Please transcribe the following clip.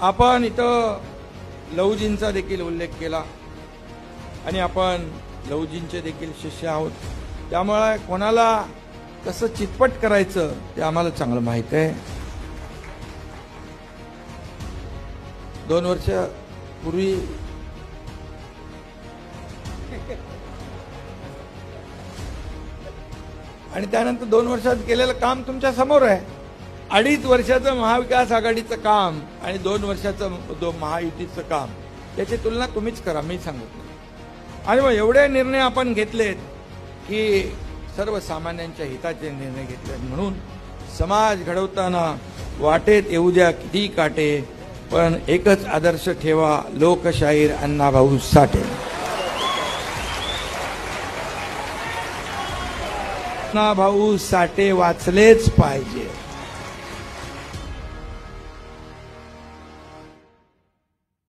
आपण इथं लहुजींचा देखील उल्लेख केला आणि आपण लहुजींचे देखील शिष्य आहोत, त्यामुळे कोणाला कसं चितपट करायचं ते आम्हाला चांगलं माहित आहे. 2 वर्षापूर्वी आणि त्यानंतर 2 वर्षात केलेलं काम तुमच्या समोर आहे. 2.5 वर्षाचं महाविकास आघाडीचं काम आणि 2 वर्षाचं महायुतीचं काम याची तुलना तुम्हीच करा, मी सांगत नाही. आणि मग एवढे निर्णय आपण घेतलेत की सर्वसामान्यांच्या हिताचे निर्णय घेतले, म्हणून समाज घडवताना वाटेत येऊ द्या किती काटे, पण एकच आदर्श ठेवा, लोकशाहीर अण्णाभाऊ साठे. अण्णाभाऊ साठे वाचलेच पाहिजे.